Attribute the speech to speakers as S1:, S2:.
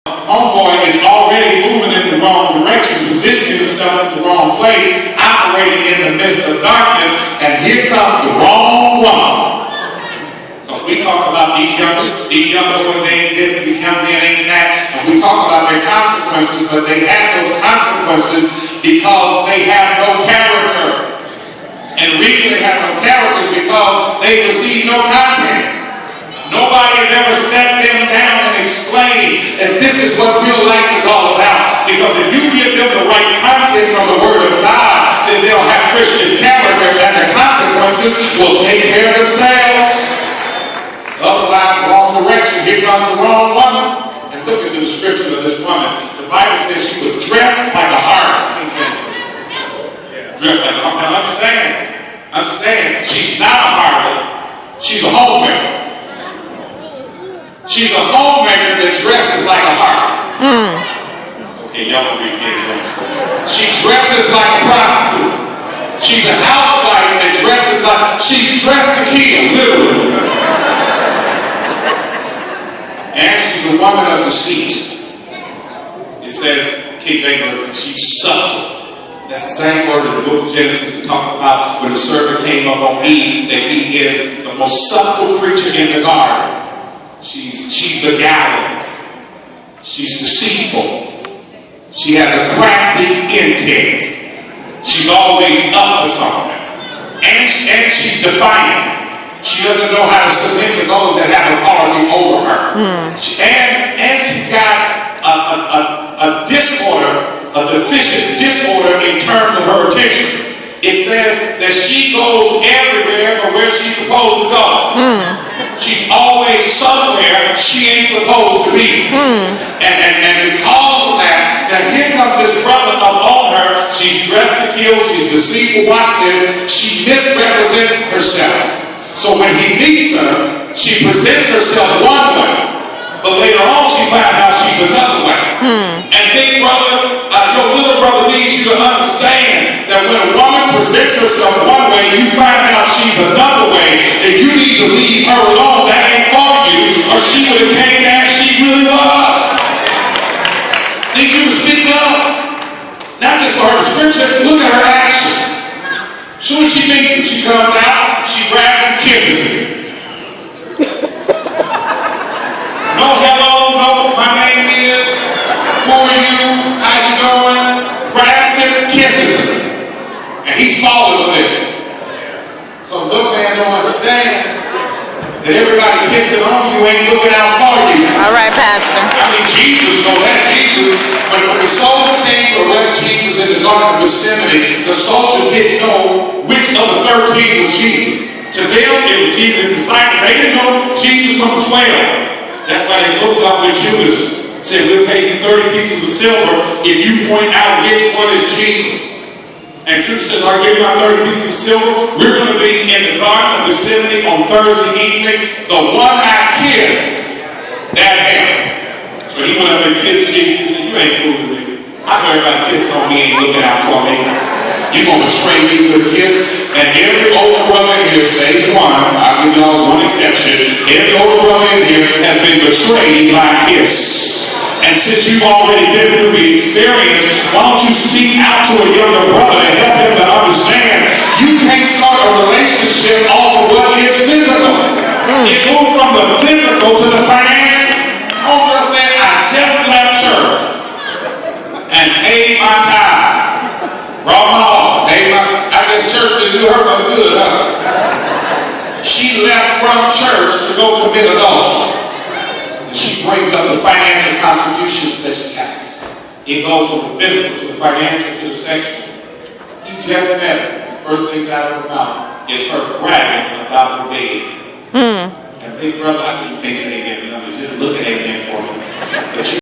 S1: Homeboy is already moving in the wrong direction, positioning himself in the wrong place, operating in the midst of darkness, and here comes the wrong woman. Because we talk about these young boys ain't this, these young men ain't that, and we talk about their consequences, but they have those consequences because they have no character. And the reason they have no character is because they receive no content. Nobody has ever sat them down and explained that this is what real life is all about. Because if you give them the right content from the Word of God, then they'll have Christian character and the consequences will take care of themselves. Otherwise, wrong direction. Here comes the wrong woman. And look at the description of this woman. The Bible says she was dressed like a harlot. Dressed like a harlot. Now understand. She's not a harlot. She's a homemaker. She's a homemaker that dresses like a harlot. Okay, y'all don't be kidding. She dresses like a prostitute. She's a housewife that dresses like, she's dressed to kill, literally. And she's a woman of deceit. It says, KJ, she's subtle. That's the same word in the book of Genesis that talks about when the serpent came up on Eve, that he is the most subtle creature in the garden. She's beguiling. She's deceitful. She has a crafty intent. She's always up to something. And she's defiant. She doesn't know how to submit to those that have authority over her. And she's got a disorder, a deficient disorder in terms of her attention. It says that she goes everywhere but where she's supposed to go. She's always somewhere she ain't supposed to be. And because of that, now here comes this brother up on her. She's dressed to kill, she's deceitful. Watch this. She misrepresents herself. So when he meets her, she presents herself one way, but later on she finds out she's another way. And big brother, your little brother needs you to understand that when a woman presents herself one way, you find out she's another way, and you need to leave her alone. That ain't for you, or she would have came as she really was. Need you to speak up. Not just for her description, look at her actions. As soon as she meets him, she comes out, she grabs him, kisses him. No hello, no, my name is, who are you, how you doing? Grabs him, kisses him. And he's falling for this. So look, man, don't understand that everybody kissing on you ain't looking out for you.
S2: All right, Pastor.
S1: I mean, Jesus, know that. Jesus, when the soldiers came to arrest Jesus in the Garden of Gethsemane, the soldiers didn't know which of the 13 was Jesus. To them, it was Jesus' disciples. They didn't know Jesus from the 12. That's why they looked up with Judas. Said, we'll pay you 30 pieces of silver if you point out which one is Jesus. And Judas says, I'll give you my 30 pieces of silver. We're going to be in the Garden of Gethsemane on Thursday evening. The one I kiss, that's him. So he went up and kissed Jesus. He said, you ain't fooling me. I know everybody kissing on me ain't looking out for me. You're going to betray me with a kiss. And every older brother in here, save one, I'll give y'all one exception. Every older brother in here has been betrayed by a kiss. And since you've already been through the experience, why don't you speak out to a younger brother and help him to understand you can't start a relationship off of what is physical. It moved from the physical to the financial. Homegirl said, I just left church and paid my tithe. Brought my all. I guess church didn't do her much good, huh? She left from church to go commit adultery. And she brings up the financial contributions that she has. It goes from the physical to the financial to the sexual. He just met her. The first things out of her mouth is her bragging about her bed. And big brother, I know you can't say amen. Just look at amen for me. But you